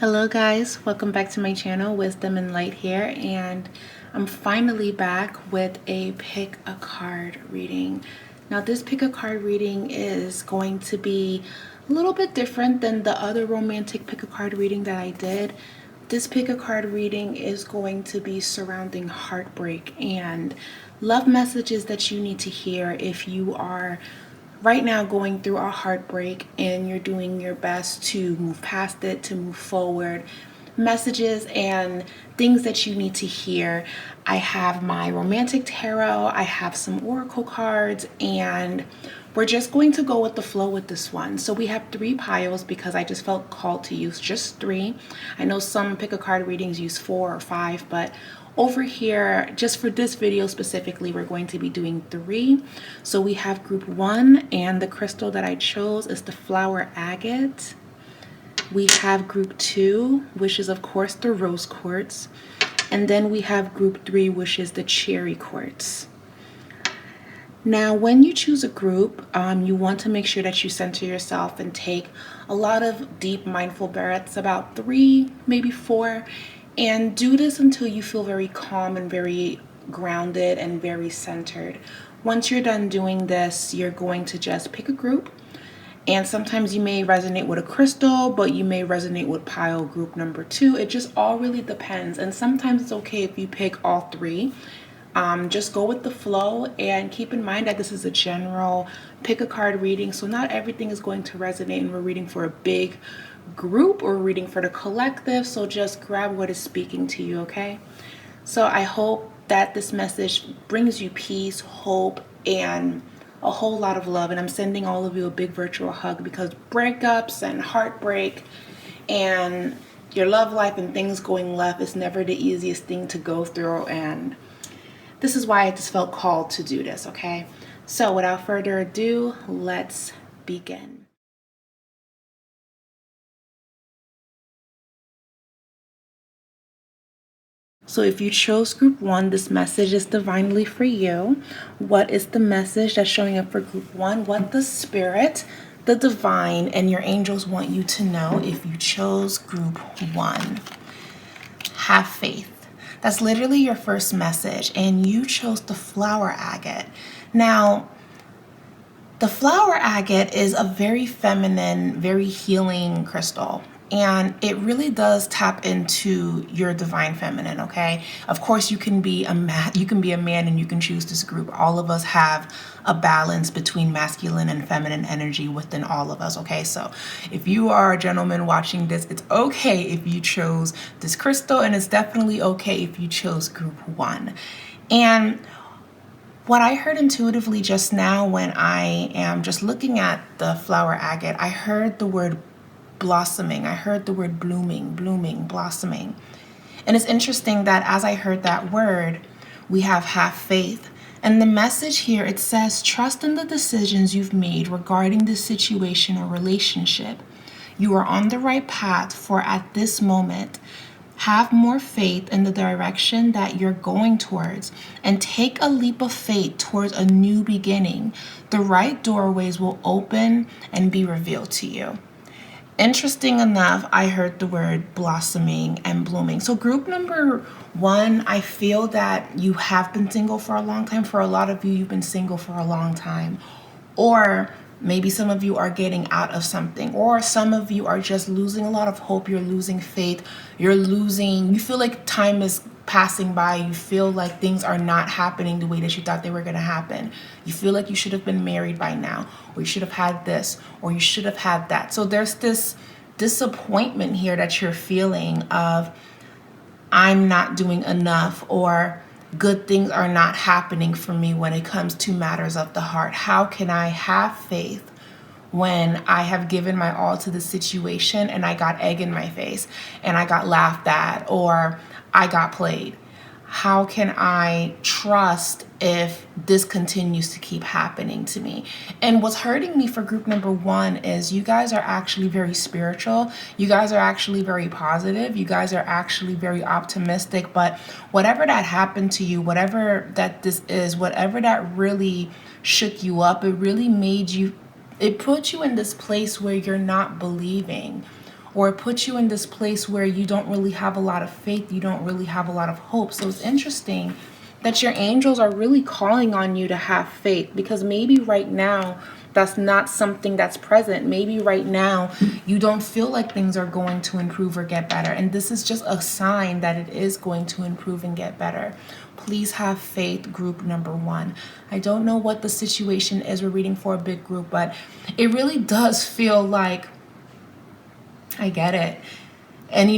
Hello guys, welcome back to my channel, Wisdom and Light here, and I'm finally back with a pick a card reading. Now this pick a card reading is going to be a little bit different than the other romantic pick a card reading that I did. This pick a card reading is going to be surrounding heartbreak and love messages that you need to hear if you are right now going through a heartbreak and you're doing your best to move past it, to move forward. Messages and things that you need to hear. I have my romantic tarot, I have some oracle cards, and we're just going to go with the flow with this one. So we have 3 piles because I just felt called to use just 3. I know some pick a card readings use 4 or 5, but over here, just for this video specifically, we're going to be doing 3. So we have group 1, and the crystal that I chose is the flower agate. We have group 2, which is of course the rose quartz. And then we have group 3, which is the cherry quartz. Now, when you choose a group, you want to make sure that you center yourself and take a lot of deep mindful breaths, about 3, maybe 4. And do this until you feel very calm and very grounded and very centered. Once you're done doing this, you're going to just pick a group. And sometimes you may resonate with a crystal, but you may resonate with pile group number 2. It just all really depends. And sometimes it's okay if you pick all 3. Just go with the flow and keep in mind that this is a general pick a card reading. So not everything is going to resonate, and we're reading for a big group or reading for the collective. So just grab what is speaking to you, okay? So I hope that this message brings you peace, hope, and a whole lot of love. And I'm sending all of you a big virtual hug, because breakups and heartbreak and your love life and things going left is never the easiest thing to go through. And this is why I just felt called to do this, okay? So without further ado, let's begin. So if you chose group 1, this message is divinely for you. What is the message that's showing up for group 1? What the spirit, the divine, and your angels want you to know if you chose group 1. Have faith. That's literally your first message, and you chose the flower agate. Now, the flower agate is a very feminine, very healing crystal. And it really does tap into your divine feminine, okay? Of course, you can be a man and you can choose this group. All of us have a balance between masculine and feminine energy within all of us, okay? So if you are a gentleman watching this, it's okay if you chose this crystal, and it's definitely okay if you chose group 1. And what I heard intuitively just now when I am just looking at the flower agate, I heard the word blossoming. I heard the word blooming, blossoming. And it's interesting that as I heard that word, we have faith. And the message here, it says, trust in the decisions you've made regarding this situation or relationship. You are on the right path, for at this moment, have more faith in the direction that you're going towards, and take a leap of faith towards a new beginning. The right doorways will open and be revealed to you. Interesting enough, I heard the word blossoming and blooming. So group number 1, I feel that you have been single for a long time. For a lot of you, you've been single for a long time. Or maybe some of you are getting out of something, or some of you are just losing a lot of hope. You're losing faith. You feel like time is passing by. You feel like things are not happening the way that you thought they were going to happen. You feel like you should have been married by now, or you should have had this, or you should have had that. So there's this disappointment here that you're feeling of, I'm not doing enough, or good things are not happening for me when it comes to matters of the heart. How can I have faith when I have given my all to the situation and I got egg in my face, and I got laughed at, or I got played? How can I trust if this continues to keep happening to me? And what's hurting me for group number 1 is you guys are actually very spiritual. You guys are actually very positive. You guys are actually very optimistic. But whatever that happened to you, whatever that this is, whatever that really shook you up, it really made you, it put you in this place where you're not believing, or it puts you in this place where you don't really have a lot of faith, you don't really have a lot of hope. So it's interesting that your angels are really calling on you to have faith, because maybe right now that's not something that's present. Maybe right now you don't feel like things are going to improve or get better. And this is just a sign that it is going to improve and get better. Please have faith, group number 1. I don't know what the situation is. We're reading for a big group, but it really does feel like, I get it. And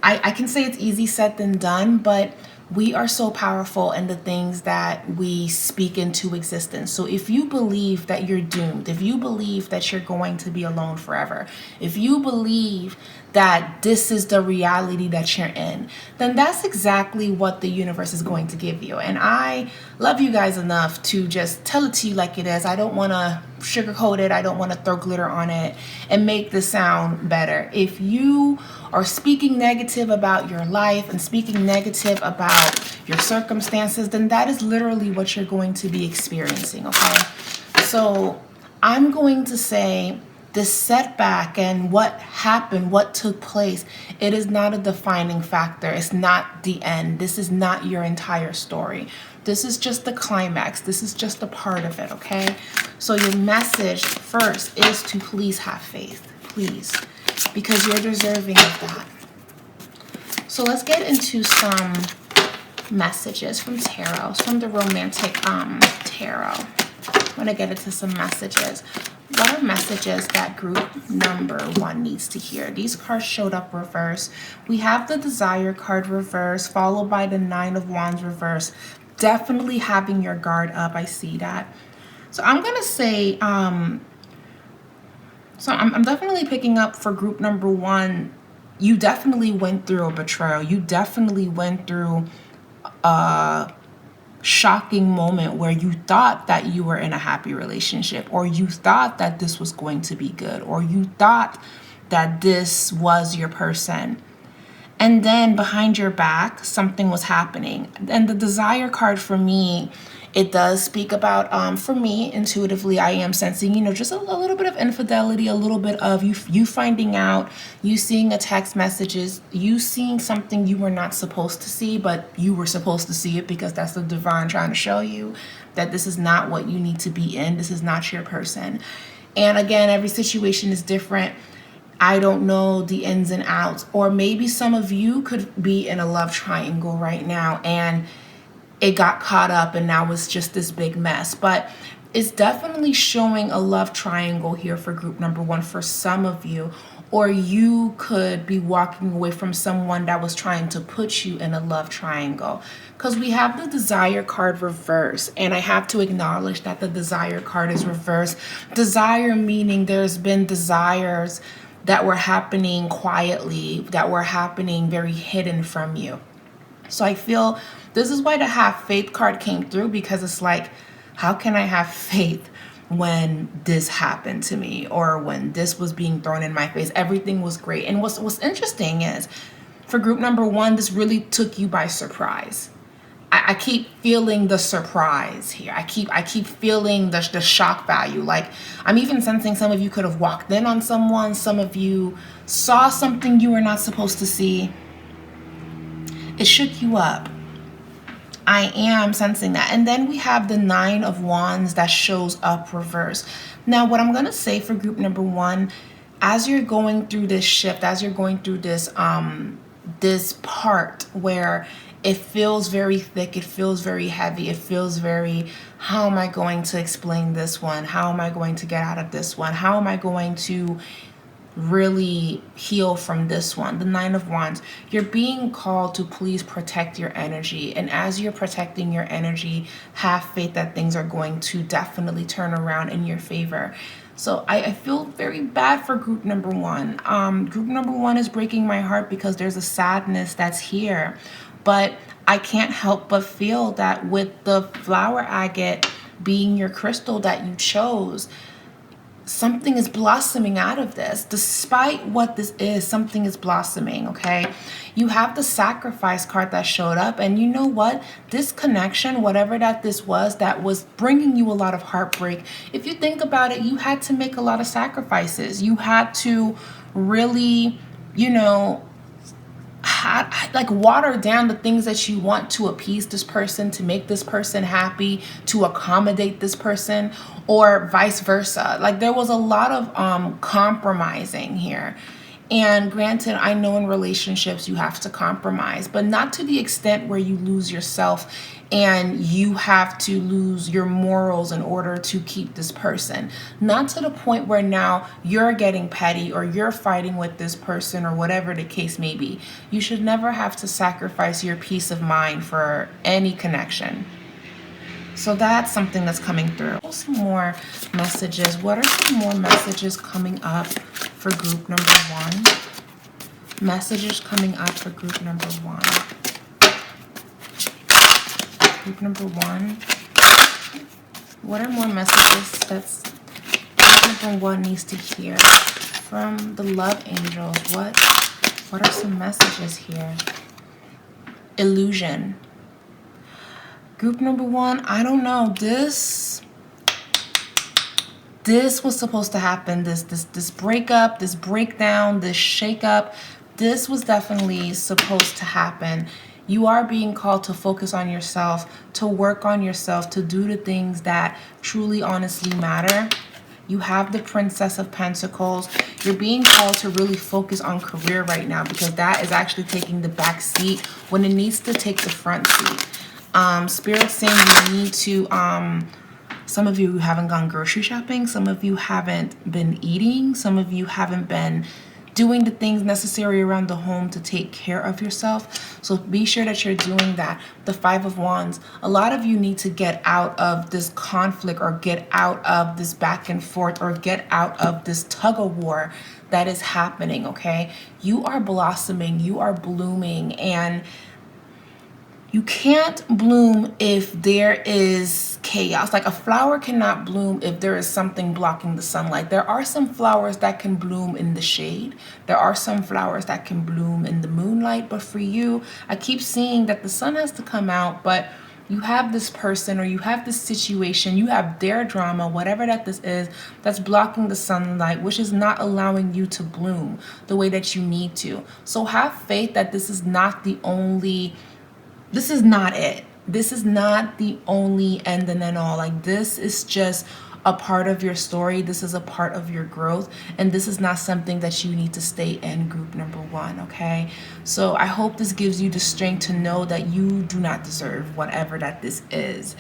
I can say it's easy said than done, but we are so powerful in the things that we speak into existence. So if you believe that you're doomed, if you believe that you're going to be alone forever, if you believe that this is the reality that you're in, then that's exactly what the universe is going to give you. And I love you guys enough to just tell it to you like it is. I don't want to sugarcoat it. I don't want to throw glitter on it and make this sound better. If you are speaking negative about your life and speaking negative about your circumstances, then that is literally what you're going to be experiencing, okay? So I'm going to say this setback and what happened, what took place, it is not a defining factor. It's not the end. This is not your entire story. This is just the climax. This is just a part of it, okay? So your message first is to please have faith, please, because you're deserving of that. So let's get into some messages from tarot, from the romantic tarot. I'm going to get into some messages. What are messages that group number 1 needs to hear? These cards showed up reverse. We have the Desire card reverse, followed by the 9 of Wands reverse. Definitely having your guard up. I see that. So I'm going to say, I'm definitely picking up for group number 1. You definitely went through a betrayal. You definitely went through a shocking moment where you thought that you were in a happy relationship, or you thought that this was going to be good, or you thought that this was your person. And then behind your back, something was happening. And the Desire card for me, it does speak about, for me, intuitively, I am sensing, just a little bit of infidelity, a little bit of you finding out, you seeing a text messages, you seeing something you were not supposed to see, but you were supposed to see it because that's the divine trying to show you that this is not what you need to be in. This is not your person. And again, every situation is different. I don't know the ins and outs, or maybe some of you could be in a love triangle right now and it got caught up and now it's just this big mess. But it's definitely showing a love triangle here for group number 1 for some of you, or you could be walking away from someone that was trying to put you in a love triangle, because we have the Desire card reverse, and I have to acknowledge that the Desire card is reversed. Desire meaning there's been desires that were happening quietly, that were happening very hidden from you. So I feel this is why the Have Faith card came through, because it's like, how can I have faith when this happened to me, or when this was being thrown in my face? Everything was great. And what's interesting is for group number 1, this really took you by surprise. I keep feeling the surprise here. I keep feeling the shock value. Like, I'm even sensing some of you could have walked in on someone. Some of you saw something you were not supposed to see. It shook you up. I am sensing that. And then we have the 9 of Wands that shows up reverse. Now, what I'm going to say for group number 1, as you're going through this shift, as you're going through this this part where it feels very thick, it feels very heavy, it feels very, how am I going to explain this one? How am I going to get out of this one? How am I going to really heal from this one? The 9 of Wands, you're being called to please protect your energy. And as you're protecting your energy, have faith that things are going to definitely turn around in your favor. So I feel very bad for group number 1. Group number 1 is breaking my heart because there's a sadness that's here. But I can't help but feel that with the flower agate being your crystal that you chose, something is blossoming out of this. Despite what this is, something is blossoming, okay? You have the Sacrifice card that showed up, and you know what? This connection, whatever this was that was bringing you a lot of heartbreak, if you think about it, you had to make a lot of sacrifices. You had to really you know, like water down the things that you want to appease this person, to make this person happy, to accommodate this person, or vice versa. Like there was a lot of compromising here. And granted, I know in relationships you have to compromise, but not to the extent where you lose yourself and you have to lose your morals in order to keep this person. Not to the point where now you're getting petty or you're fighting with this person or whatever the case may be. You should never have to sacrifice your peace of mind for any connection. So that's something that's coming through. Some more messages. What are some more messages coming up for group number 1? Messages coming up for group number 1. Group number 1. What are more messages that's group number 1 needs to hear from the love angels? What are some messages here? Illusion. Group number 1, I don't know. This was supposed to happen. This breakup, this breakdown, this shakeup. This was definitely supposed to happen. You are being called to focus on yourself, to work on yourself, to do the things that truly, honestly matter. You have the Princess of Pentacles. You're being called to really focus on career right now because that is actually taking the back seat when it needs to take the front seat. Spirit saying you need to, some of you haven't gone grocery shopping, some of you haven't been eating, some of you haven't been doing the things necessary around the home to take care of yourself. So be sure that you're doing that. The 5 of Wands, a lot of you need to get out of this conflict or get out of this back and forth or get out of this tug of war that is happening, okay? You are blossoming, you are blooming, and you can't bloom if there is chaos. Like a flower cannot bloom if there is something blocking the sunlight. There are some flowers that can bloom in the shade. There are some flowers that can bloom in the moonlight. But for you, I keep seeing that the sun has to come out, but you have this person or you have this situation, you have their drama, whatever that this is, that's blocking the sunlight, which is not allowing you to bloom the way that you need to. So have faith that this is not the only, this is not it. This is not the only end and then all. Like this is just a part of your story. This is a part of your growth. And this is not something that you need to stay in group number 1, okay? So I hope this gives you the strength to know that you do not deserve whatever that this is.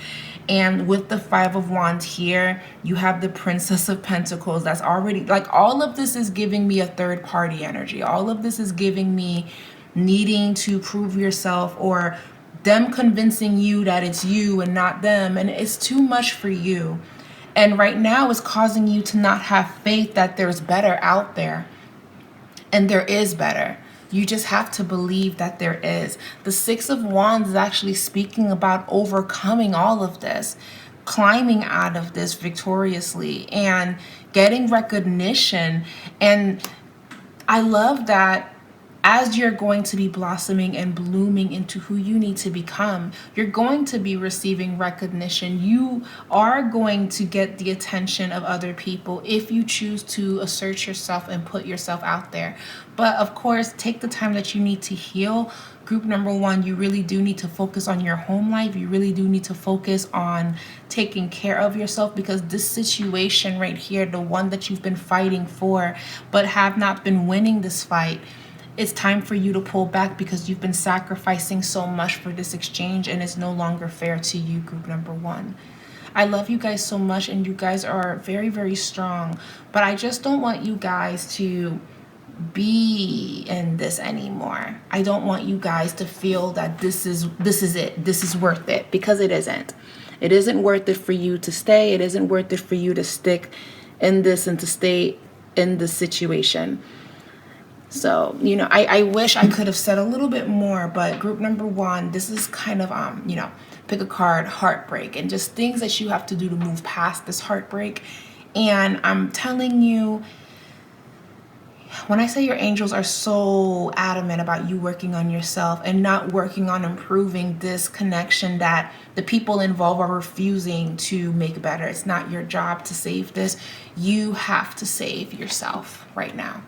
And with the 5 of Wands here, you have the Princess of Pentacles. That's already, like all of this is giving me a third party energy. All of this is giving me needing to prove yourself or them convincing you that it's you and not them, and it's too much for you. And right now it's causing you to not have faith that there's better out there. And there is better. You just have to believe that there is. The 6 of Wands is actually speaking about overcoming all of this, climbing out of this victoriously and getting recognition. And I love that as you're going to be blossoming and blooming into who you need to become, you're going to be receiving recognition. You are going to get the attention of other people if you choose to assert yourself and put yourself out there. But of course, take the time that you need to heal. Group number 1, you really do need to focus on your home life. You really do need to focus on taking care of yourself, because this situation right here, the one that you've been fighting for but have not been winning this fight, it's time for you to pull back because you've been sacrificing so much for this exchange and it's no longer fair to you, group number 1. I love you guys so much and you guys are very, very strong, but I just don't want you guys to be in this anymore. I don't want you guys to feel that this is it, this is worth it, because it isn't. It isn't worth it for you to stay. It isn't worth it for you to stick in this and to stay in this situation. So, you know, I wish I could have said a little bit more, but group number 1, this is kind of, you know, pick a card, heartbreak, and just things that you have to do to move past this heartbreak. And I'm telling you, when I say your angels are so adamant about you working on yourself and not working on improving this connection, that the people involved are refusing to make better. It's not your job to save this. You have to save yourself right now.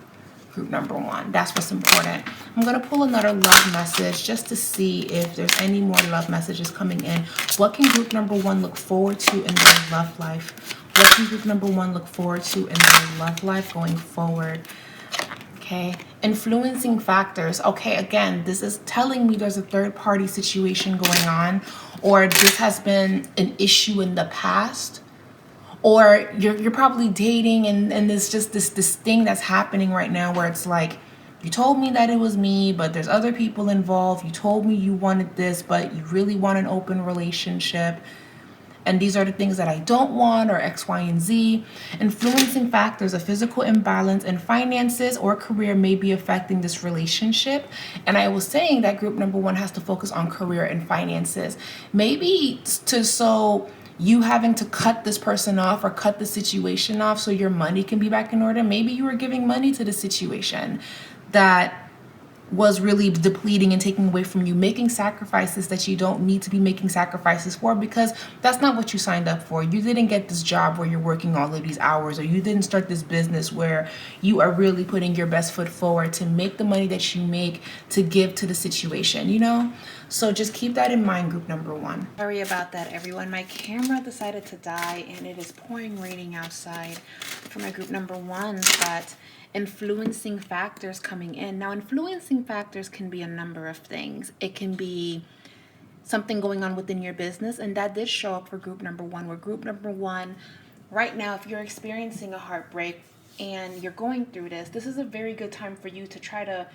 group number one. That's what's important. I'm going to pull another love message just to see if there's any more love messages coming in. What can group number one look forward to in their love life? What can group number one look forward to in their love life going forward? Okay, influencing factors. Okay, again, this is telling me there's a third party situation going on, or this has been an issue in the past, or you're probably dating and there's just this thing that's happening right now where it's like, you told me that it was me, but there's other people involved. You told me you wanted this, but you really want an open relationship. And these are the things that I don't want, or X, Y, and Z. Influencing factors, a physical imbalance in finances or career may be affecting this relationship. And I was saying that group number one has to focus on career and finances. Maybe so you having to cut this person off or cut the situation off so your money can be back in order. Maybe you were giving money to the situation that was really depleting and taking away from you, making sacrifices that you don't need to be making sacrifices for, because that's not what you signed up for. You didn't get this job where you're working all of these hours, or you didn't start this business where you are really putting your best foot forward to make the money that you make to give to the situation, you know? So just keep that in mind, group number one. Sorry about that, everyone. My camera decided to die and it is pouring raining outside for my group number one, but influencing factors coming in. Now, influencing factors can be a number of things. It can be something going on within your business, and that did show up for group number one, where group number one, right now, if you're experiencing a heartbreak and you're going through this is a very good time for you to try to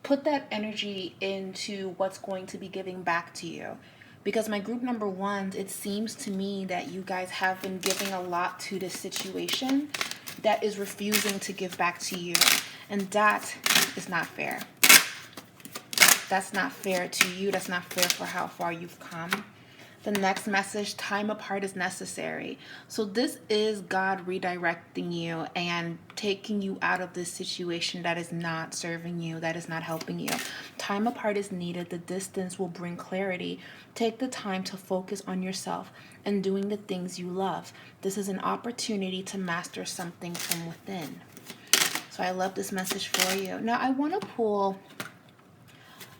put that energy into what's going to be giving back to you. Because my group number ones, it seems to me that you guys have been giving a lot to this situation that is refusing to give back to you. And that is not fair. That's not fair to you. That's not fair for how far you've come. The next message, time apart is necessary. So this is God redirecting you and taking you out of this situation that is not serving you, that is not helping you. Time apart is needed. The distance will bring clarity. Take the time to focus on yourself and doing the things you love. This is an opportunity to master something from within. So I love this message for you. Now I want to pull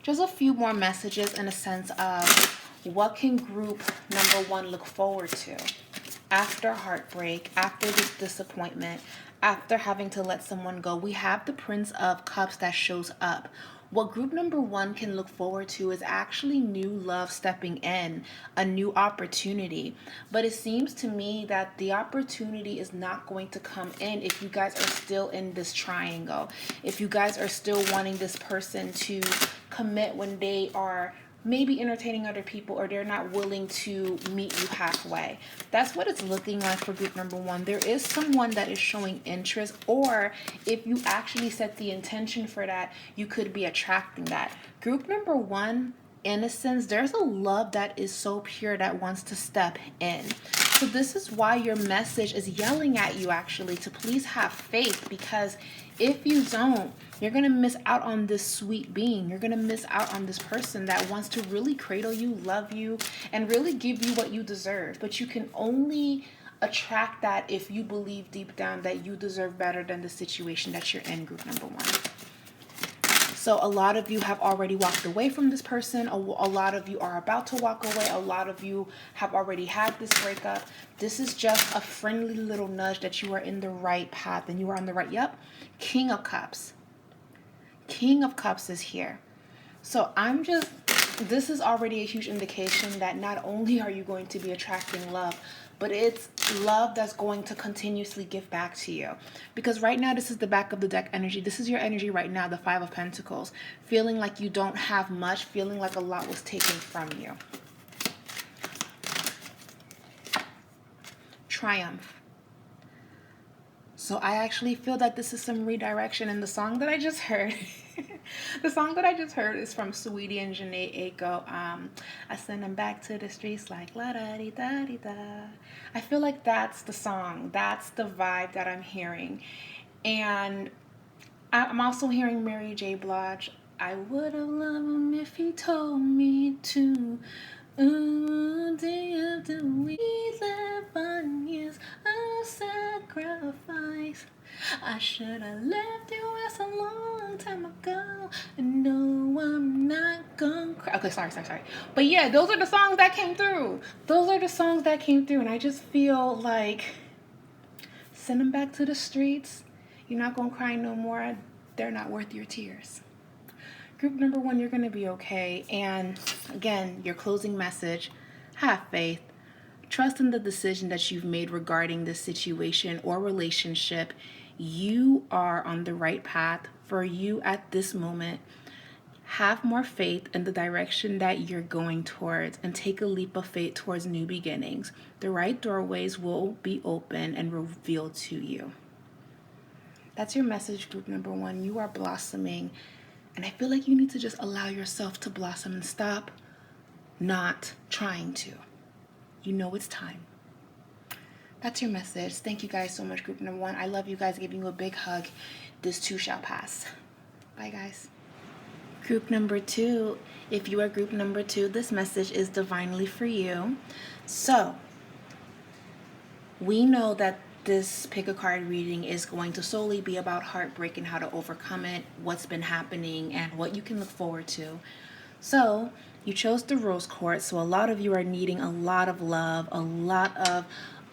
just a few more messages in a sense of what can group number one look forward to after heartbreak, after this disappointment, after having to let someone go. We have the Prince of Cups that shows up. What group number one can look forward to is actually new love stepping in, a new opportunity. But it seems to me that the opportunity is not going to come in if you guys are still in this triangle. If you guys are still wanting this person to commit when they are maybe entertaining other people, or they're not willing to meet you halfway. That's what it's looking like for group number one. There is someone that is showing interest, or if you actually set the intention for that, you could be attracting that. Group number one, innocence, there's a love that is so pure that wants to step in. So this is why your message is yelling at you actually to please have faith, because if you don't, you're going to miss out on this sweet being. You're going to miss out on this person that wants to really cradle you, love you, and really give you what you deserve. But you can only attract that if you believe deep down that you deserve better than the situation that you're in, group number one. So a lot of you have already walked away from this person. A lot of you are about to walk away. A lot of you have already had this breakup. This is just a friendly little nudge that you are in the right path and you are on the right. Yep. King of Cups. King of Cups is here. So this is already a huge indication that not only are you going to be attracting love, but it's love that's going to continuously give back to you. Because right now, this is the back of the deck energy. This is your energy right now, the Five of Pentacles. Feeling like you don't have much, feeling like a lot was taken from you. Triumph. So I actually feel that this is some redirection. And the song that I just heard, the song that I just heard is from Sweetie and Janae Aiko. I send them back to the streets like la-da-dee-da-dee-da. I feel like that's the song. That's the vibe that I'm hearing. And I'm also hearing Mary J. Blige. I would have loved him if he told me to. Day after we 11 years of sacrifice. I should have left your ass a long time ago. And no, I'm not gonna cry. Okay, sorry. But yeah, those are the songs that came through. And I just feel like send them back to the streets. You're not gonna cry no more. They're not worth your tears. Group number 1, you're gonna be okay. And again, your closing message: have faith. Trust in the decision that you've made regarding this situation or relationship. You are on the right path for you at this moment. Have more faith in the direction that you're going towards and take a leap of faith towards new beginnings. The right doorways will be open and revealed to you. That's your message, group number 1. You are blossoming. And I feel like you need to just allow yourself to blossom and stop not trying to. You know it's time. That's your message. Thank you guys so much, group number 1. I love you guys. Giving you a big hug. This too shall pass. Bye, guys. Group number 2. If you are group number 2, this message is divinely for you. So, we know that this pick a card reading is going to solely be about heartbreak and how to overcome it, what's been happening, and what you can look forward to. So, you chose the rose quartz, so a lot of you are needing a lot of love, a lot of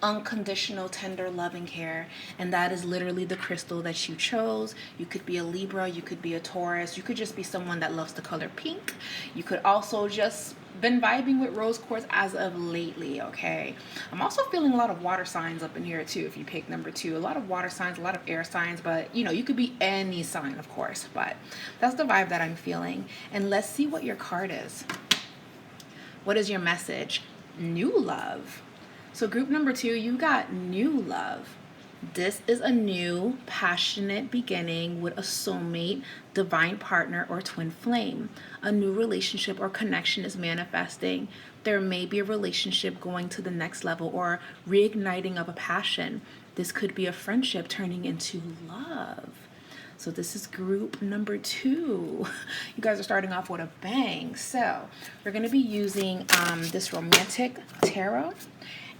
unconditional, tender love and care, and that is literally the crystal that you chose. You could be a Libra, you could be a Taurus, you could just be someone that loves the color pink. You could also just been vibing with rose quartz as of lately, okay? I'm also feeling a lot of water signs up in here too if you pick number 2. A lot of water signs, a lot of air signs, but you know, you could be any sign, of course, but that's the vibe that I'm feeling. And let's see what your card is. What is your message? New love. So group number 2, you got new love. This is a new, passionate beginning with a soulmate, divine partner, or twin flame. A new relationship or connection is manifesting. There may be a relationship going to the next level or reigniting of a passion. This could be a friendship turning into love. So this is group number 2. You guys are starting off with a bang. So we're going to be using this romantic tarot.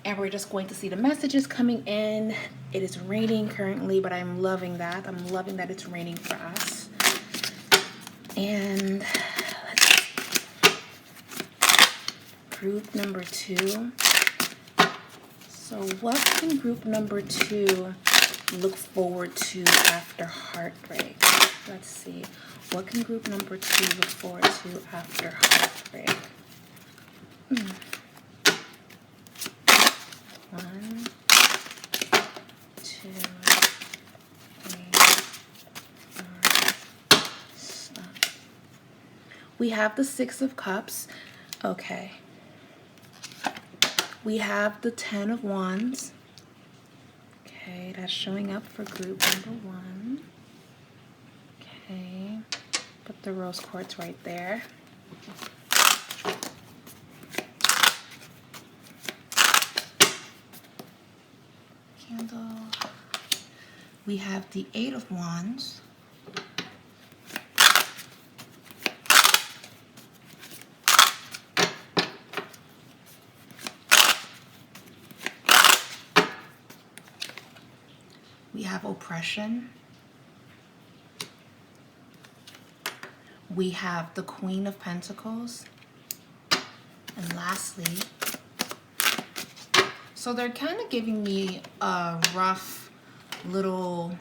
And we're just going to see the messages coming in. It is raining currently, but I'm loving that. I'm loving that it's raining for us. And let's see. Group number 2. So what can group number 2 look forward to after heartbreak? Let's see. What can group number 2 look forward to after heartbreak? 1, 2, 3, 4, stop. We have the 6 of Cups. Okay. We have the 10 of Wands. Okay, that's showing up for group number 1. Okay. Put the rose quartz right there. Candle. We have the 8 of Wands. We have oppression. We have the Queen of Pentacles. And lastly, so they're kind of giving me a rough little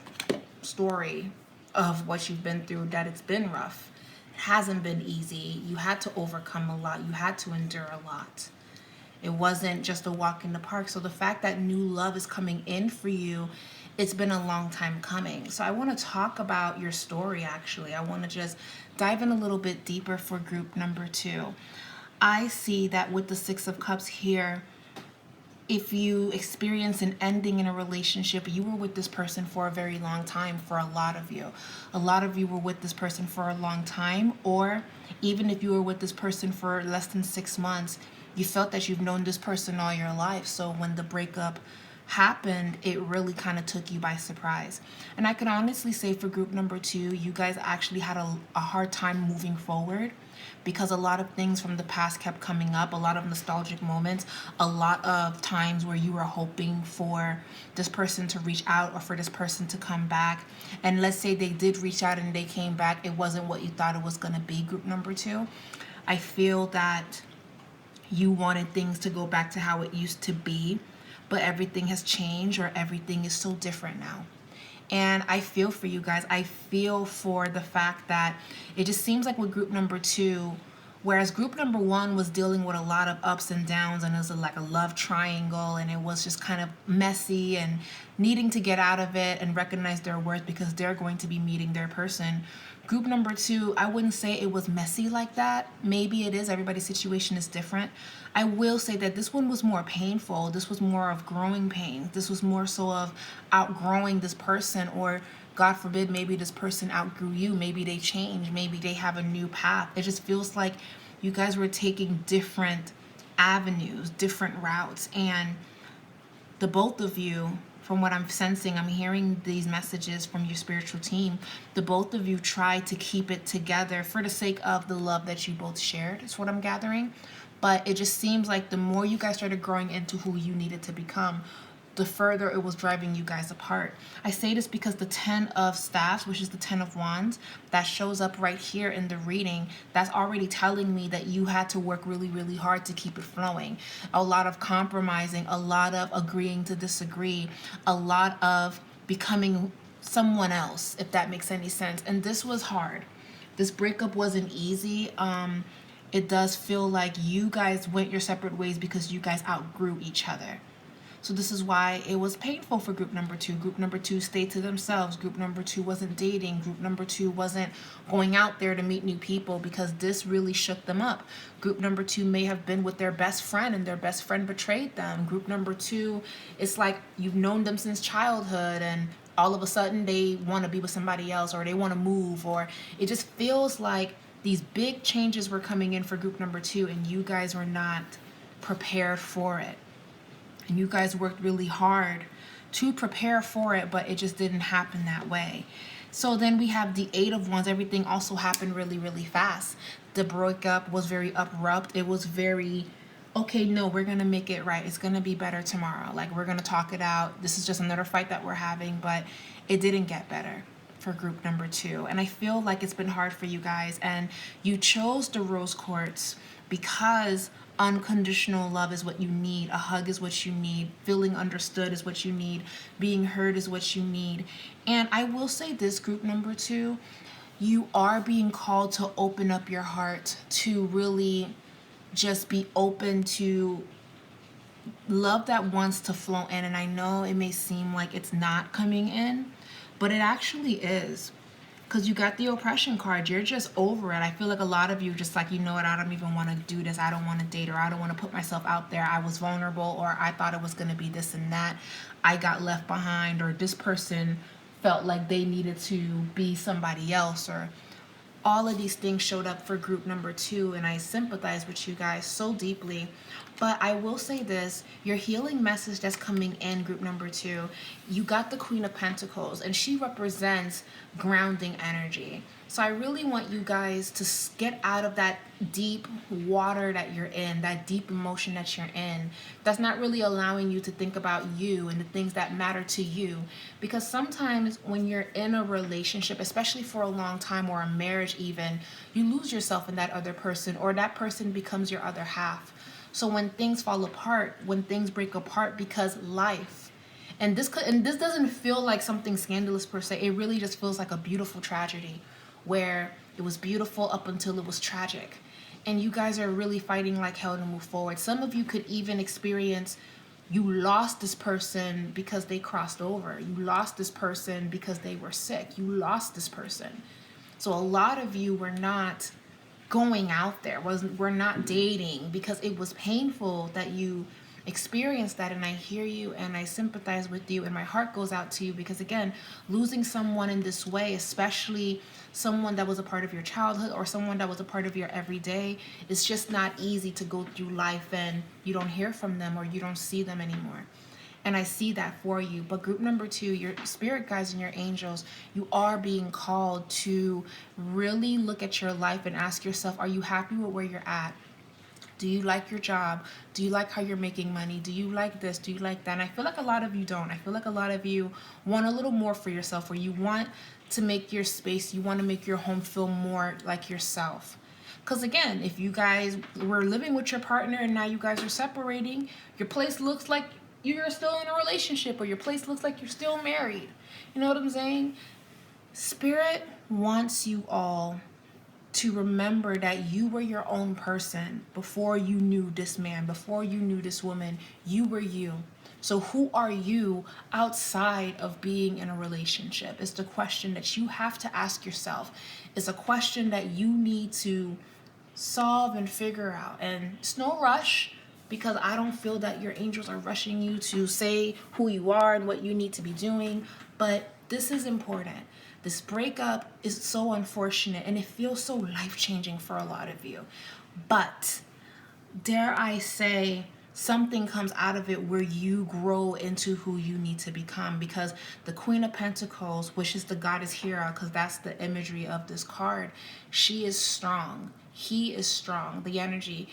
story of what you've been through, that it's been rough. It hasn't been easy. You had to overcome a lot. You had to endure a lot. It wasn't just a walk in the park. So the fact that new love is coming in for you, it's been a long time coming. So I want to talk about your story, actually. I want to just dive in a little bit deeper for group number 2. I see that with the 6 of Cups here, if you experience an ending in a relationship, you were with this person for a very long time. For a lot of you. A lot of you were with this person for a long time, or even if you were with this person for less than 6 months, you felt that you've known this person all your life. So when the breakup happened, it really kind of took you by surprise. And I can honestly say for group number 2, you guys actually had a hard time moving forward because a lot of things from the past kept coming up, a lot of nostalgic moments, a lot of times where you were hoping for this person to reach out or for this person to come back. And let's say they did reach out and they came back, it wasn't what you thought it was going to be, group number 2. I feel that you wanted things to go back to how it used to be, but everything has changed or everything is so different now. And I feel for you guys. I feel for the fact that it just seems like with group number 2, whereas group number 1 was dealing with a lot of ups and downs and it was like a love triangle and it was just kind of messy and needing to get out of it and recognize their worth because they're going to be meeting their person. Group number 2, I wouldn't say it was messy like that. Maybe it is. Everybody's situation is different. I will say that this one was more painful. This was more of growing pains. This was more so of outgrowing this person, or God forbid, maybe this person outgrew you. Maybe they changed. Maybe they have a new path. It just feels like you guys were taking different avenues, different routes. And the both of you, from what I'm sensing, I'm hearing these messages from your spiritual team. The both of you tried to keep it together for the sake of the love that you both shared, is what I'm gathering. But it just seems like the more you guys started growing into who you needed to become, the further it was driving you guys apart. I say this because the 10 of staffs, which is the 10 of wands, that shows up right here in the reading, that's already telling me that you had to work really, really hard to keep it flowing. A lot of compromising, a lot of agreeing to disagree, a lot of becoming someone else, if that makes any sense. And this was hard. This breakup wasn't easy. It does feel like you guys went your separate ways because you guys outgrew each other. So this is why it was painful for group number 2. Group number 2 stayed to themselves. Group number 2 wasn't dating. Group number 2 wasn't going out there to meet new people because this really shook them up. Group number 2 may have been with their best friend and their best friend betrayed them. Group number 2, it's like you've known them since childhood and all of a sudden they want to be with somebody else or they want to move, or it just feels like these big changes were coming in for group number 2 and you guys were not prepared for it. And you guys worked really hard to prepare for it, but it just didn't happen that way. So then we have the 8 of wands. Everything also happened really, really fast. The breakup was very abrupt. It was very, okay, no, we're going to make it right. It's going to be better tomorrow. Like, we're going to talk it out. This is just another fight that we're having, but it didn't get better for group number 2. And I feel like it's been hard for you guys. And you chose the rose quartz because unconditional love is what you need. A hug is what you need. Feeling understood is what you need. Being heard is what you need. And I will say this, group number 2, you are being called to open up your heart, to really just be open to love that wants to flow in. And I know it may seem like it's not coming in, but it actually is. Because you got the oppression card. You're just over it. I feel like a lot of you just like, you know what, I don't even want to do this. I don't want to date, or I don't want to put myself out there. I was vulnerable, or I thought it was going to be this and that. I got left behind, or this person felt like they needed to be somebody else, or all of these things showed up for group number 2, and I sympathize with you guys so deeply. But I will say this, your healing message that's coming in group number 2, you got the Queen of Pentacles, and she represents grounding energy. So I really want you guys to get out of that deep water that you're in, that deep emotion that you're in, that's not really allowing you to think about you and the things that matter to you. Because sometimes when you're in a relationship, especially for a long time, or a marriage even, you lose yourself in that other person, or that person becomes your other half. So when things fall apart, when things break apart, because life, and this doesn't feel like something scandalous per se, it really just feels like a beautiful tragedy where it was beautiful up until it was tragic. And you guys are really fighting like hell to move forward. Some of you could even experience, you lost this person because they crossed over. You lost this person because they were sick. You lost this person. So a lot of you were not going out there, we're not dating because it was painful that you experienced that. And I hear you and I sympathize with you, and my heart goes out to you, because again, losing someone in this way, especially someone that was a part of your childhood or someone that was a part of your everyday, it's just not easy to go through life and you don't hear from them or you don't see them anymore. And I see that for you. But group number 2, your spirit guides and your angels, you are being called to really look at your life and ask yourself, are you happy with where you're at? Do you like your job? Do you like how you're making money? Do you like this? Do you like that? And I feel like a lot of you don't. I feel like a lot of you want a little more for yourself, where you want to make your space, you want to make your home feel more like yourself. Because again, if you guys were living with your partner and now you guys are separating, your place looks like you're still in a relationship, or your place looks like you're still married. You know what I'm saying? Spirit wants you all to remember that you were your own person before you knew this man, before you knew this woman. You were you. So who are you outside of being in a relationship? It's the question that you have to ask yourself. It's a question that you need to solve and figure out. And it's no rush, because I don't feel that your angels are rushing you to say who you are and what you need to be doing. But this is important. This breakup is so unfortunate, and it feels so life-changing for a lot of you. But dare I say, something comes out of it where you grow into who you need to become, because the Queen of Pentacles, which is the goddess Hera, because that's the imagery of this card, she is strong. He is strong. The energy,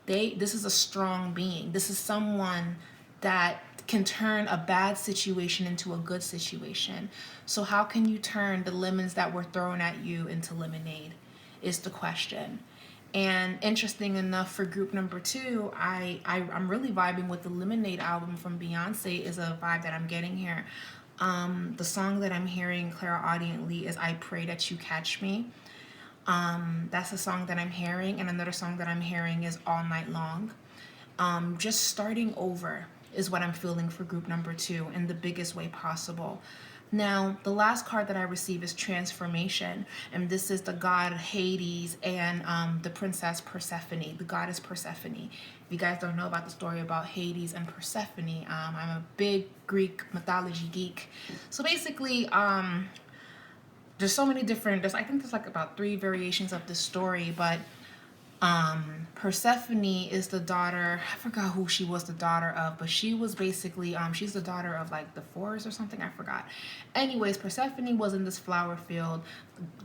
this is a strong being. This is someone that can turn a bad situation into a good situation. So how can you turn the lemons that were thrown at you into lemonade is the question. And interesting enough, for group number 2, I'm really vibing with the Lemonade album from Beyonce. Is a vibe that I'm getting here. The song that I'm hearing clairaudiently is I Pray That You Catch Me. That's a song that I'm hearing. And another song that I'm hearing is All Night Long. Just starting over is what I'm feeling for group number 2 in the biggest way possible. Now, the last card that I receive is Transformation, and this is the god Hades and the princess Persephone, the goddess Persephone. If you guys don't know about the story about Hades and Persephone, I'm a big Greek mythology geek. So basically, there's so many different, I think there's like about 3 variations of this story, but Persephone is the daughter, I forgot who she was the daughter of, but she was basically, she's the daughter of like the forest or something, I forgot. Anyways, Persephone was in this flower field.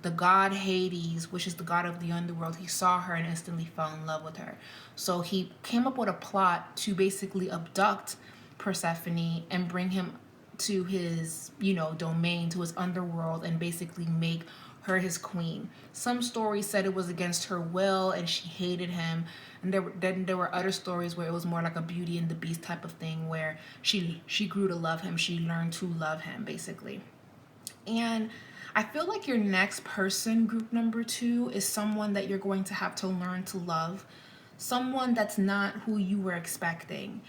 The god Hades, which is the god of the underworld, he saw her and instantly fell in love with her. So he came up with a plot to basically abduct Persephone and bring him to his, domain, to his underworld, and basically make her his queen. Some stories said it was against her will and she hated him, and then there were other stories where it was more like a Beauty and the Beast type of thing, where she grew to love him, she learned to love him basically. And I feel like your next person, group number 2, is someone that you're going to have to learn to love, someone that's not who you were expecting.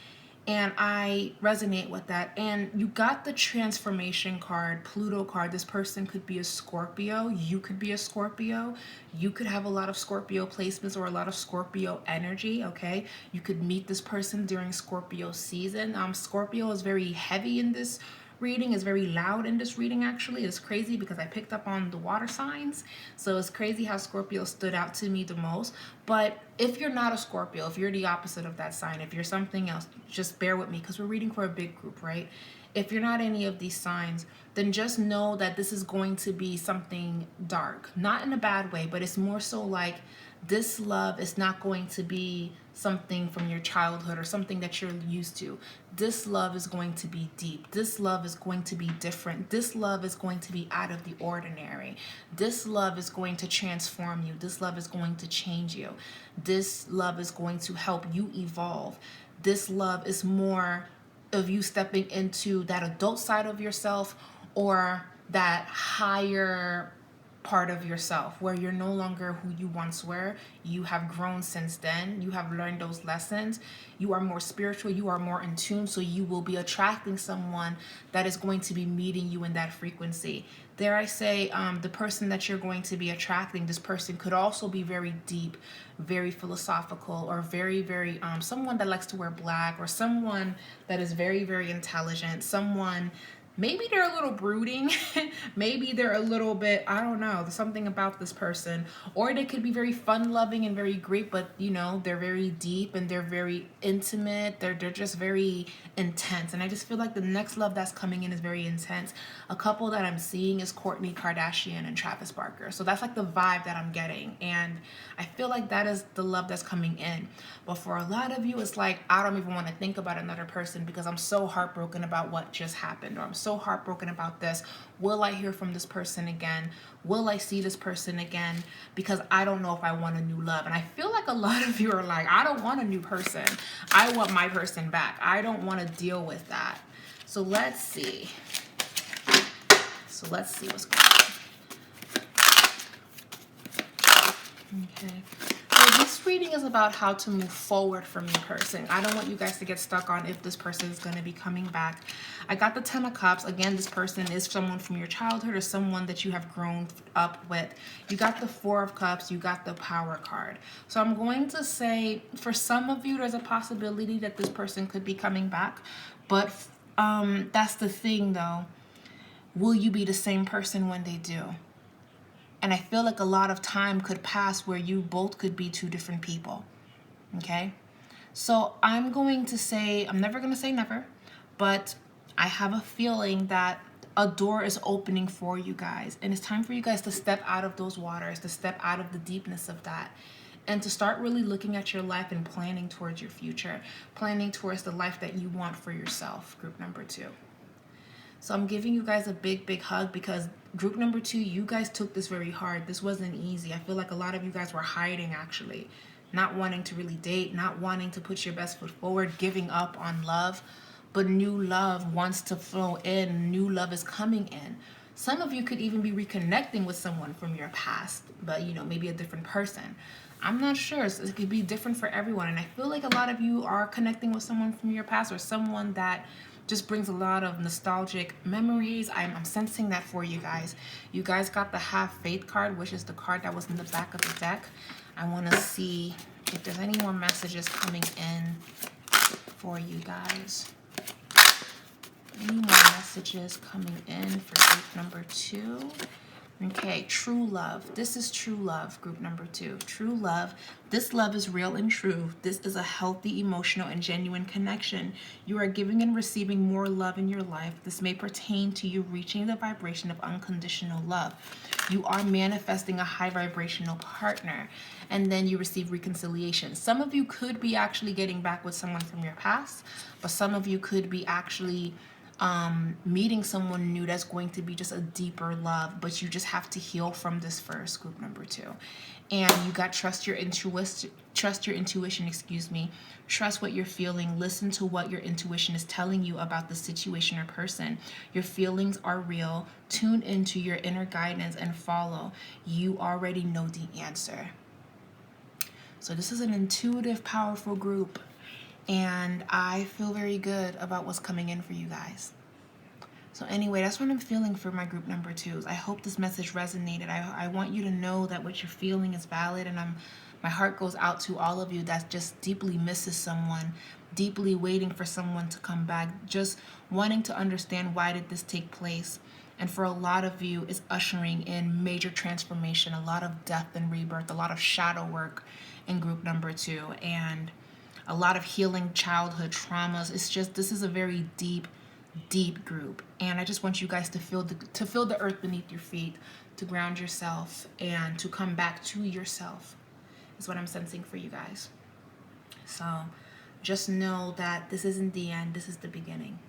And I resonate with that. And you got the Transformation card, Pluto card. This person could be a Scorpio. You could be a Scorpio. You could have a lot of Scorpio placements or a lot of Scorpio energy, okay? You could meet this person during Scorpio season. Scorpio is very heavy in this reading, is very loud in this reading. Actually, it's crazy because I picked up on the water signs, so it's crazy how Scorpio stood out to me the most. But if you're not a Scorpio, if you're the opposite of that sign, if you're something else, just bear with me because we're reading for a big group, right? If you're not any of these signs, then just know that this is going to be something dark, not in a bad way, but it's more so like this love is not going to be something from your childhood or something that you're used to. This love is going to be deep. This love is going to be different. This love is going to be out of the ordinary. This love is going to transform you. This love is going to change you. This love is going to help you evolve. This love is more of you stepping into that adult side of yourself, or that higher part of yourself where you're no longer who you once were. You have grown since then. You have learned those lessons. You are more spiritual. You are more in tune. So you will be attracting someone that is going to be meeting you in that frequency. Dare I say, the person that you're going to be attracting, this person could also be very deep, very philosophical, or very, very, someone that likes to wear black, or someone that is very, very intelligent, someone maybe they're a little brooding. Maybe they're a little bit, I don't know, there's something about this person. Or they could be very fun loving and very great, but you know, they're very deep and they're very intimate. They're just very intense. And I just feel like the next love that's coming in is very intense. A couple that I'm seeing is Kourtney Kardashian and Travis Barker. So that's like the vibe that I'm getting. And I feel like that is the love that's coming in. But for a lot of you, it's like, I don't even want to think about another person because I'm so heartbroken about what just happened, or I'm so heartbroken about this. Will I hear from this person again? Will I see this person again? Because I don't know if I want a new love. And I feel like a lot of you are like, I don't want a new person. I want my person back. I don't want to deal with that. So let's see. What's going on. Okay. So this reading is about how to move forward from your person. I don't want you guys to get stuck on if this person is going to be coming back. I got the 10 of Cups. Again, this person is someone from your childhood or someone that you have grown up with. You got the 4 of Cups. You got the Power card. So I'm going to say for some of you, there's a possibility that this person could be coming back. But that's the thing, though. Will you be the same person when they do? And I feel like a lot of time could pass where you both could be 2 different people. Okay? So I'm going to say, I'm never going to say never, but I have a feeling that a door is opening for you guys. And it's time for you guys to step out of those waters, to step out of the deepness of that, and to start really looking at your life and planning towards your future, planning towards the life that you want for yourself, group number 2. So I'm giving you guys a big, big hug because group number 2, you guys took this very hard. This wasn't easy. I feel like a lot of you guys were hiding, actually, not wanting to really date, not wanting to put your best foot forward, giving up on love. But new love wants to flow in. New love is coming in. Some of you could even be reconnecting with someone from your past, but you know, maybe a different person. I'm not sure. It could be different for everyone. And I feel like a lot of you are connecting with someone from your past or someone that just brings a lot of nostalgic memories. I'm sensing that for you guys. You guys got the Have Faith card, which is the card that was in the back of the deck. I want to see if there's any more messages coming in for you guys. Any more messages coming in for group number 2? Okay, true love. This is true love, group number 2. True love. This love is real and true. This is a healthy, emotional, and genuine connection. You are giving and receiving more love in your life. This may pertain to you reaching the vibration of unconditional love. You are manifesting a high vibrational partner, and then you receive reconciliation. Some of you could be actually getting back with someone from your past, but some of you could be actually meeting someone new that's going to be just a deeper love, but you just have to heal from this first, group number 2. And you got trust your intuition, trust what you're feeling, listen to what your intuition is telling you about the situation or person. Your feelings are real. Tune into your inner guidance and follow. You already know the answer. So this is an intuitive, powerful group. And I feel very good about what's coming in for you guys. So anyway, that's what I'm feeling for my group number 2s. I hope this message resonated. I want you to know that what you're feeling is valid, and my heart goes out to all of you that just deeply misses someone, deeply waiting for someone to come back, just wanting to understand why did this take place. And for a lot of you, it's ushering in major transformation, a lot of death and rebirth, a lot of shadow work in group number 2, and a lot of healing childhood traumas. It's just, this is a very deep, deep group. And I just want you guys to feel the earth beneath your feet, to ground yourself, and to come back to yourself is what I'm sensing for you guys. So just know that this isn't the end, this is the beginning.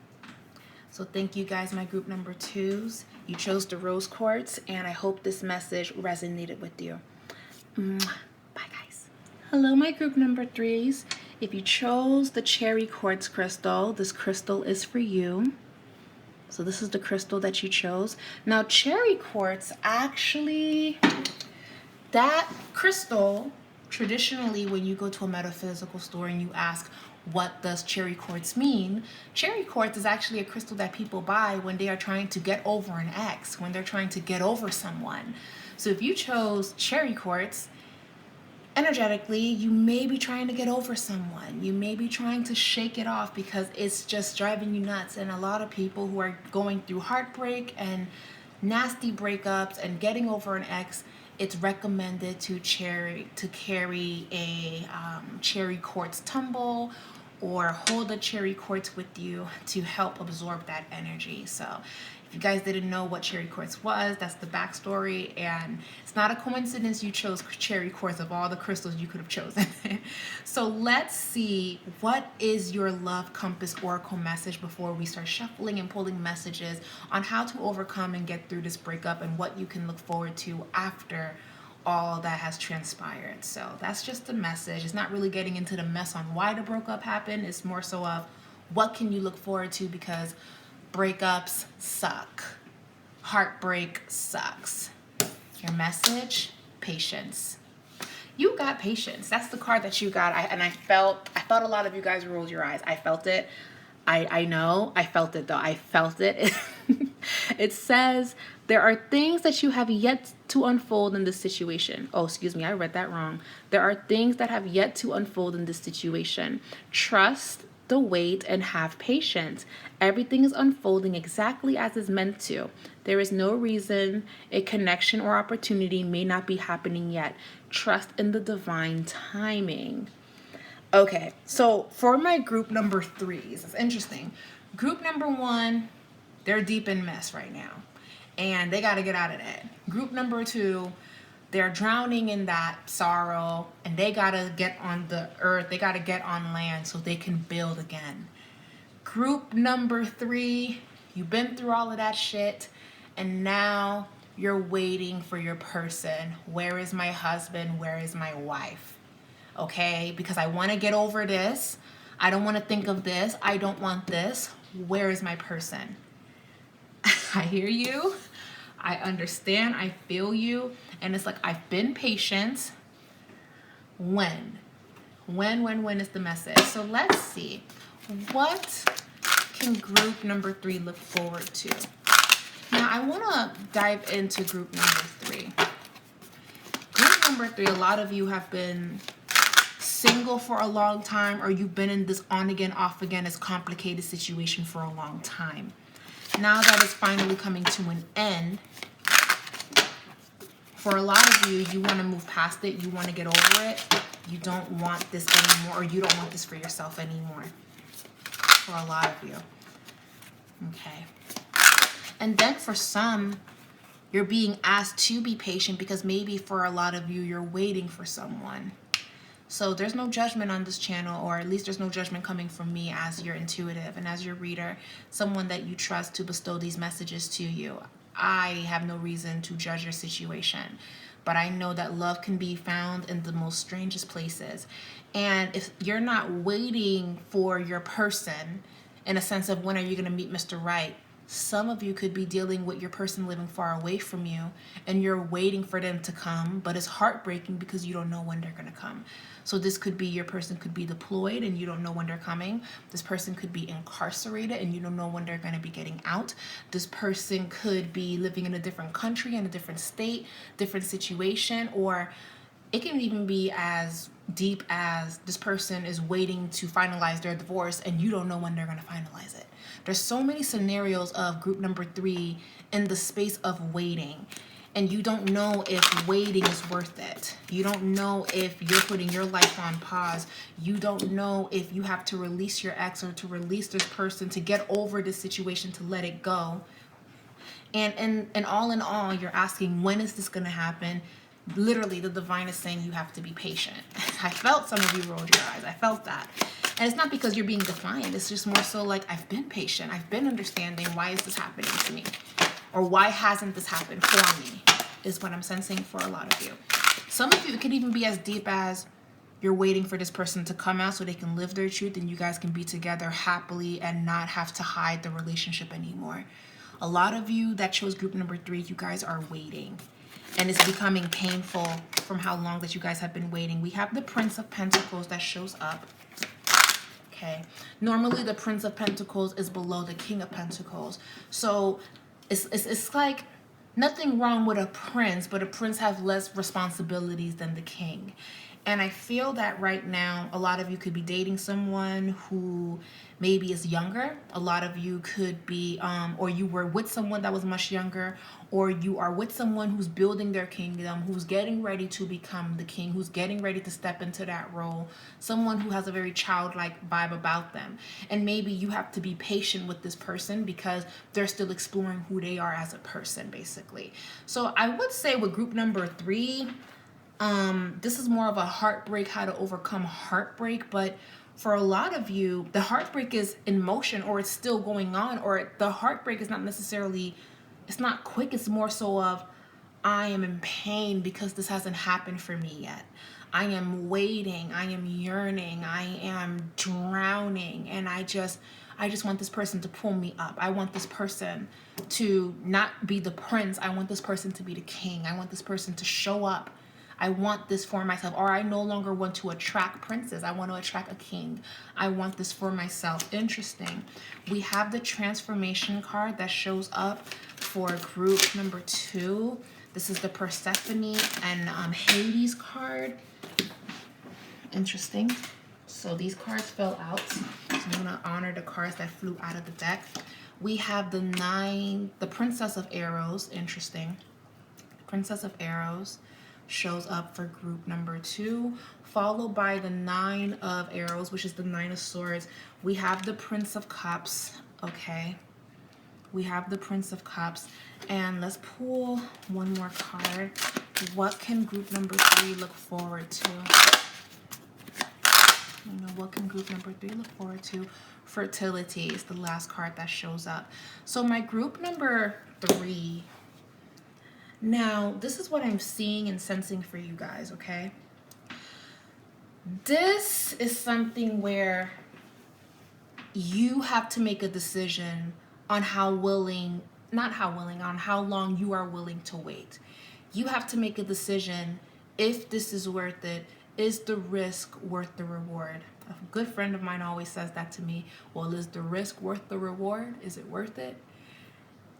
So thank you guys, my group number 2s. You chose the rose quartz, and I hope this message resonated with you. Bye, guys. Hello, my group number 3s. If you chose the cherry quartz crystal, this crystal is for you. So this is the crystal that you chose. Now, cherry quartz, actually, that crystal, traditionally, when you go to a metaphysical store and you ask, what does cherry quartz mean? Cherry quartz is actually a crystal that people buy when they are trying to get over an ex, when they're trying to get over someone. So if you chose cherry quartz, energetically, you may be trying to get over someone. You may be trying to shake it off because it's just driving you nuts. And a lot of people who are going through heartbreak and nasty breakups and getting over an ex, it's recommended to carry a cherry quartz tumble or hold a cherry quartz with you to help absorb that energy. So if you guys didn't know what cherry quartz was, that's the backstory, and it's not a coincidence you chose cherry quartz of all the crystals you could have chosen. So let's see, what is your love compass oracle message before we start shuffling and pulling messages on how to overcome and get through this breakup and what you can look forward to after all that has transpired. So that's just the message. It's not really getting into the mess on why the breakup happened. It's more so of what can you look forward to, because breakups suck. Heartbreak sucks. Your message, patience. You got patience. That's the card that you got. I felt a lot of you guys rolled your eyes. I felt it. I know. I felt it though. I felt it. It says there are things that you have yet to unfold in this situation. Oh, excuse me. I read that wrong. There are things that have yet to unfold in this situation. Trust the wait and have patience. Everything is unfolding exactly as it's meant to. There is no reason a connection or opportunity may not be happening yet. Trust in the divine timing. Okay, so for my group number 3s, it's interesting. Group number 1, they're deep in mess right now, and they got to get out of that. Group number 2, they're drowning in that sorrow, and they got to get on the earth. They got to get on land so they can build again. Group number 3, you've been through all of that shit, and now you're waiting for your person. Where is my husband? Where is my wife? Okay, because I want to get over this. I don't want to think of this. I don't want this. Where is my person? I hear you. I understand. I feel you. And it's like, I've been patient. When is the message? So let's see. What can group number 3 look forward to? Now, I want to dive into group number 3. Group number 3, a lot of you have been single for a long time, or you've been in this on again, off again, this complicated situation for a long time. Now that it's finally coming to an end, for a lot of you, you want to move past it. You want to get over it. You don't want this anymore, or you don't want this for yourself anymore. For a lot of you. Okay. And then for some, you're being asked to be patient because maybe for a lot of you, you're waiting for someone. So there's no judgment on this channel, or at least there's no judgment coming from me as your intuitive and as your reader, someone that you trust to bestow these messages to you. I have no reason to judge your situation, but I know that love can be found in the most strangest places. And if you're not waiting for your person in a sense of when are you going to meet Mr. Right, some of you could be dealing with your person living far away from you, and you're waiting for them to come, but it's heartbreaking because you don't know when they're going to come. So this could be your person could be deployed and you don't know when they're coming. This person could be incarcerated and you don't know when they're going to be getting out. This person could be living in a different country, in a different state, different situation, or it can even be as deep as this person is waiting to finalize their divorce and you don't know when they're going to finalize it. There's so many scenarios of group number 3 in the space of waiting. And you don't know if waiting is worth it. You don't know if you're putting your life on pause. You don't know if you have to release your ex or to release this person to get over this situation, to let it go. And all in all, you're asking, when is this going to happen? Literally, the divine is saying you have to be patient. I felt some of you rolled your eyes. I felt that. And it's not because you're being defiant. It's just more so like, I've been patient. I've been understanding. Why is this happening to me? Or why hasn't this happened for me, is what I'm sensing for a lot of you. Some of you, it could even be as deep as you're waiting for this person to come out so they can live their truth and you guys can be together happily and not have to hide the relationship anymore. A lot of you that chose group number 3, you guys are waiting. And it's becoming painful from how long that you guys have been waiting. We have the Prince of Pentacles that shows up. Okay. Normally the Prince of Pentacles is below the King of Pentacles. So it's like nothing wrong with a prince, but a prince has less responsibilities than the king. And I feel that right now, a lot of you could be dating someone who maybe is younger. A lot of you could be, or you were with someone that was much younger, or you are with someone who's building their kingdom, who's getting ready to become the king, who's getting ready to step into that role, someone who has a very childlike vibe about them. And maybe you have to be patient with this person because they're still exploring who they are as a person, basically. So I would say with group number 3, this is more of a heartbreak, how to overcome heartbreak. But for a lot of you, the heartbreak is in motion, or it's still going on, or the heartbreak is not necessarily, it's not quick. It's more so of, I am in pain because this hasn't happened for me yet. I am waiting, I am yearning, I am drowning, and I just want this person to pull me up. I want this person to not be the prince. I want this person to be the king. I want this person to show up. I want this for myself. Or I no longer want to attract princes. I want to attract a king. I want this for myself. Interesting. We have the transformation card that shows up for group number 2. This is the Persephone and Hades card. Interesting. So these cards fell out. So I'm going to honor the cards that flew out of the deck. We have the Princess of Arrows. Interesting. Princess of Arrows shows up for group number 2, followed by the 9 of Arrows, which is the 9 of Swords. We have the Prince of Cups. Okay. We have the Prince of Cups. And let's pull one more card. What can group number 3 look forward to? What can group number 3 look forward to? Fertility is the last card that shows up. So my group number 3. Now, this is what I'm seeing and sensing for you guys, okay? This is something where you have to make a decision on how long you are willing to wait. You have to make a decision if this is worth it. Is the risk worth the reward? A good friend of mine always says that to me. Well, is the risk worth the reward? Is it worth it?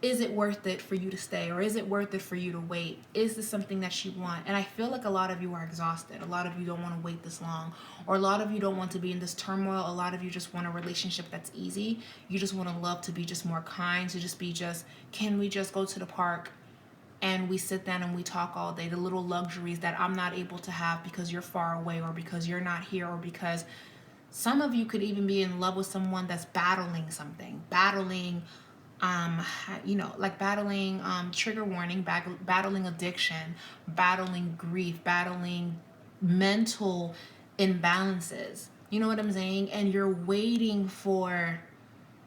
Is it worth it for you to stay, or is it worth it for you to wait? Is this something that you want? And I feel like a lot of you are exhausted. A lot of you don't want to wait this long, or a lot of you don't want to be in this turmoil. A lot of you just want a relationship that's easy. You just want to love to be just more kind, to just be just, can we just go to the park and we sit down and we talk all day? The little luxuries that I'm not able to have because you're far away, or because you're not here, or because some of you could even be in love with someone that's battling something, battling trigger warning, battling addiction, battling grief, battling mental imbalances. You know what I'm saying? And you're waiting for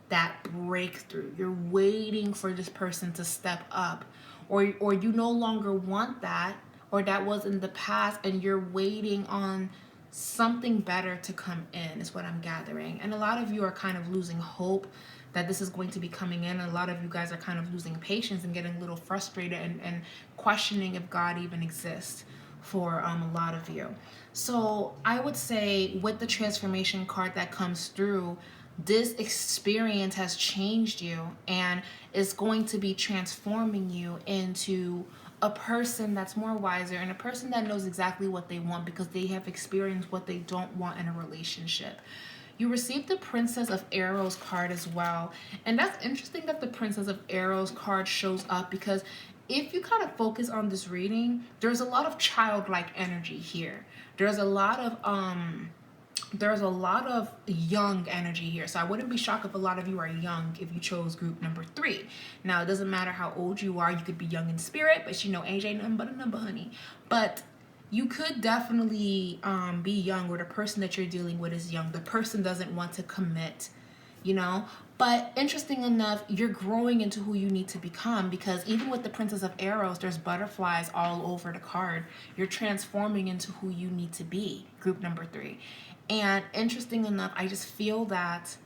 that breakthrough. You're waiting for this person to step up, or you no longer want that, or that was in the past, and you're waiting on something better to come in, is what I'm gathering. And a lot of you are kind of losing hope that this is going to be coming in. A lot of you guys are kind of losing patience and getting a little frustrated and questioning if God even exists for a lot of you. So I would say with the transformation card that comes through, this experience has changed you and is going to be transforming you into a person that's more wiser, and a person that knows exactly what they want because they have experienced what they don't want in a relationship. You received the Princess of Arrows card as well. And that's interesting that the Princess of Arrows card shows up, because if you kind of focus on this reading, there's a lot of childlike energy here. There's a lot of young energy here. So I wouldn't be shocked if a lot of you are young if you chose group number 3. Now, it doesn't matter how old you are. You could be young in spirit, but age ain't nothing but a number, honey. But you could definitely be young, or the person that you're dealing with is young. The person doesn't want to commit, But interesting enough, you're growing into who you need to become, because even with the Princess of Arrows, there's butterflies all over the card. You're transforming into who you need to be, group number 3. And interesting enough, I just feel that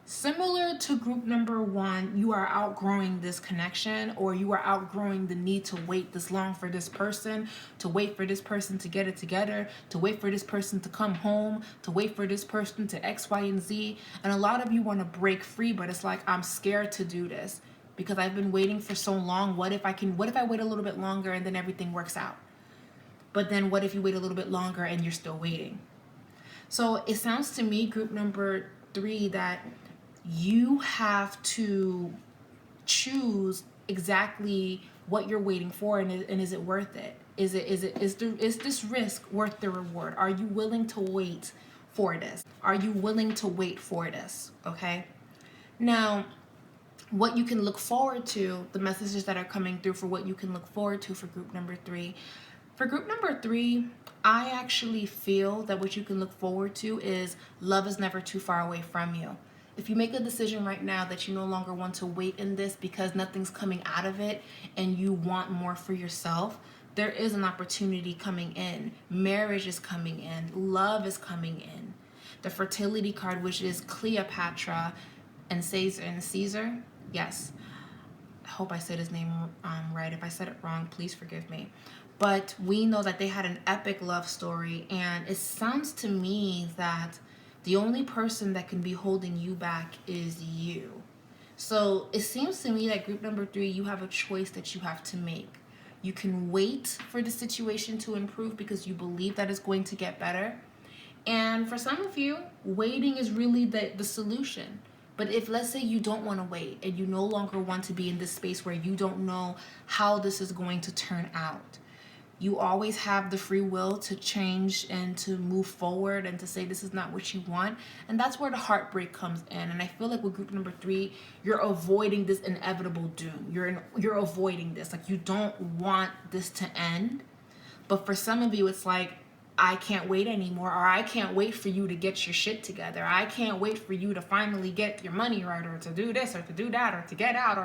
similar to group number 1, you are outgrowing this connection, or you are outgrowing the need to wait this long for this person, to wait for this person to get it together, to wait for this person to come home, to wait for this person to X, Y, and Z. And a lot of you want to break free, but it's like, I'm scared to do this because I've been waiting for so long. What if I wait a little bit longer and then everything works out? But then what if you wait a little bit longer and you're still waiting? So it sounds to me, group number 3, that you have to choose exactly what you're waiting for, and is it worth it? Is this risk worth the reward? Are you willing to wait for this? Are you willing to wait for this? Okay. Now, what you can look forward to, the messages that are coming through for what you can look forward to for group number 3. For group number 3, I actually feel that what you can look forward to is love is never too far away from you. If you make a decision right now that you no longer want to wait in this because nothing's coming out of it and you want more for yourself, there is an opportunity coming in. Marriage is coming in. Love is coming in. The fertility card, which is Cleopatra and Caesar. Yes. I hope I said his name right. If I said it wrong, please forgive me. But we know that they had an epic love story, and it sounds to me that the only person that can be holding you back is you. So it seems to me that group number 3, you have a choice that you have to make. You can wait for the situation to improve because you believe that it's going to get better. And for some of you, waiting is really the solution. But if, let's say, you don't want to wait and you no longer want to be in this space where you don't know how this is going to turn out, you always have the free will to change and to move forward and to say this is not what you want. And that's where the heartbreak comes in. And I feel like with group number 3, you're avoiding this inevitable doom. You're avoiding this. Like, you don't want this to end. But for some of you, it's like, I can't wait anymore, or I can't wait for you to get your shit together. I can't wait for you to finally get your money right, or to do this, or to do that, or to get out,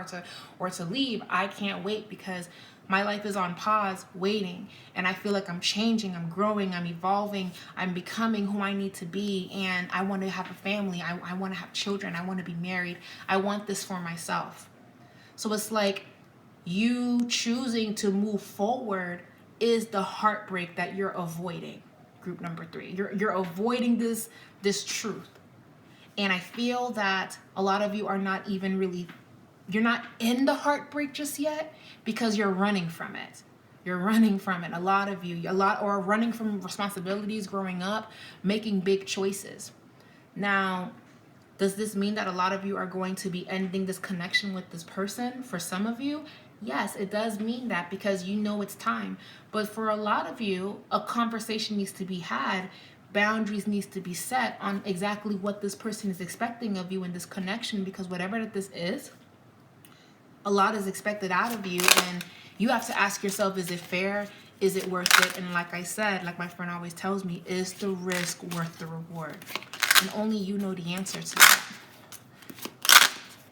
or to leave. I can't wait because my life is on pause, waiting, and I feel like I'm changing, I'm growing, I'm evolving, I'm becoming who I need to be, and I want to have a family, I want to have children, I want to be married, I want this for myself. So it's like you choosing to move forward is the heartbreak that you're avoiding, group number 3. You're avoiding this truth. And I feel that a lot of you are not even really, you're not in the heartbreak just yet because you're running from it. You're running from it. A lot of you, or running from responsibilities growing up, making big choices. Now, does this mean that a lot of you are going to be ending this connection with this person? For some of you, yes, it does mean that because you know it's time. But for a lot of you, a conversation needs to be had. Boundaries needs to be set on exactly what this person is expecting of you in this connection, because whatever that this is, a lot is expected out of you, and you have to ask yourself, is it fair? Is it worth it? And like I said, like my friend always tells me, is the risk worth the reward? And only you know the answer to that.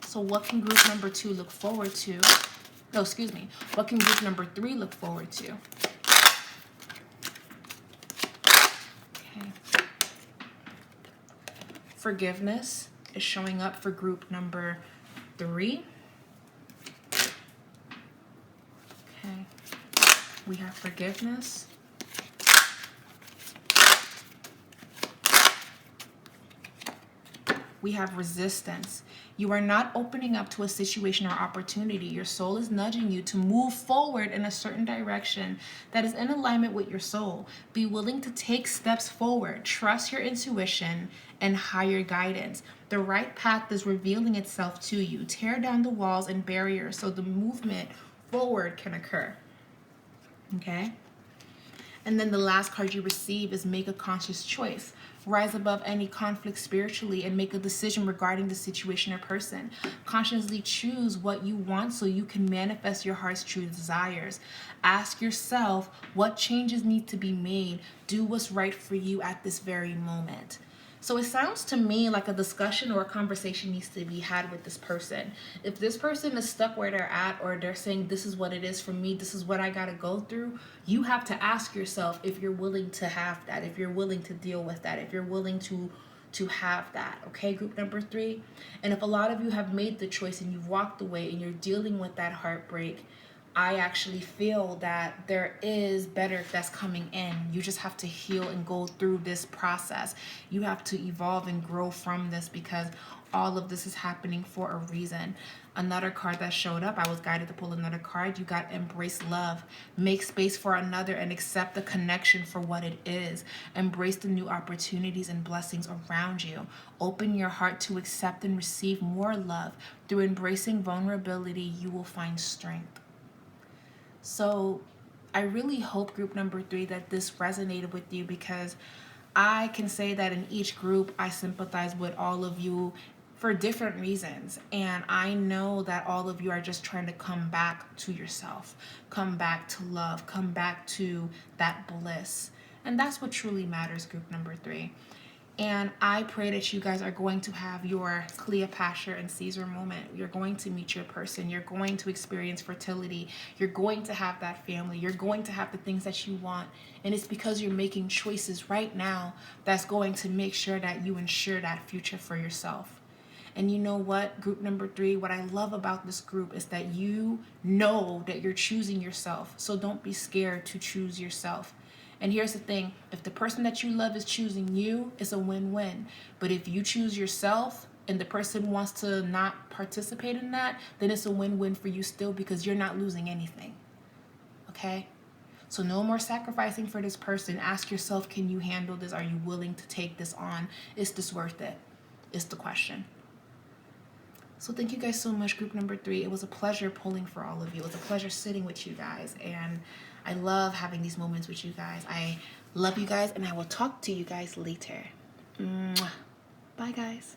So what can group number 2 look forward to? No, excuse me. What can group number 3 look forward to? Okay. Forgiveness is showing up for group number 3. Okay. We have forgiveness. We have resistance. You are not opening up to a situation or opportunity. Your soul is nudging you to move forward in a certain direction that is in alignment with your soul. Be willing to take steps forward. Trust your intuition and higher guidance. The right path is revealing itself to you. Tear down the walls and barriers so the movement forward can occur. Okay? And then the last card you receive is make a conscious choice. Rise above any conflict spiritually and make a decision regarding the situation or person. Consciously choose what you want so you can manifest your heart's true desires. Ask yourself what changes need to be made. Do what's right for you at this very moment. So it sounds to me like a discussion or a conversation needs to be had with this person. If this person is stuck where they're at, or they're saying, this is what it is for me, this is what I got to go through, you have to ask yourself if you're willing to have that, if you're willing to deal with that, if you're willing to have that. Okay, group number 3. And if a lot of you have made the choice and you've walked away and you're dealing with that heartbreak, I actually feel that there is better that's coming in. You just have to heal and go through this process. You have to evolve and grow from this, because all of this is happening for a reason. Another card that showed up, I was guided to pull another card. You got embrace love. Make space for another and accept the connection for what it is. Embrace the new opportunities and blessings around you. Open your heart to accept and receive more love. Through embracing vulnerability, you will find strength. So I really hope, group number 3, that this resonated with you, because I can say that in each group I sympathize with all of you for different reasons. And I know that all of you are just trying to come back to yourself, come back to love, come back to that bliss. And that's what truly matters, group number 3. And I pray that you guys are going to have your Cleopatra and Caesar moment. You're going to meet your person. You're going to experience fertility. You're going to have that family. You're going to have the things that you want. And it's because you're making choices right now that's going to make sure that you ensure that future for yourself. And you know what, group number 3, what I love about this group is that you know that you're choosing yourself. So don't be scared to choose yourself. And here's the thing, if the person that you love is choosing you, it's a win-win. But if you choose yourself and the person wants to not participate in that, then it's a win-win for you still, because you're not losing anything. Okay? So no more sacrificing for this person. Ask yourself, can you handle this? Are you willing to take this on? Is this worth it? Is the question. So thank you guys so much, group number 3. It was a pleasure pulling for all of you. It was a pleasure sitting with you guys. And I love having these moments with you guys. I love you guys, and I will talk to you guys later. Mwah. Bye, guys.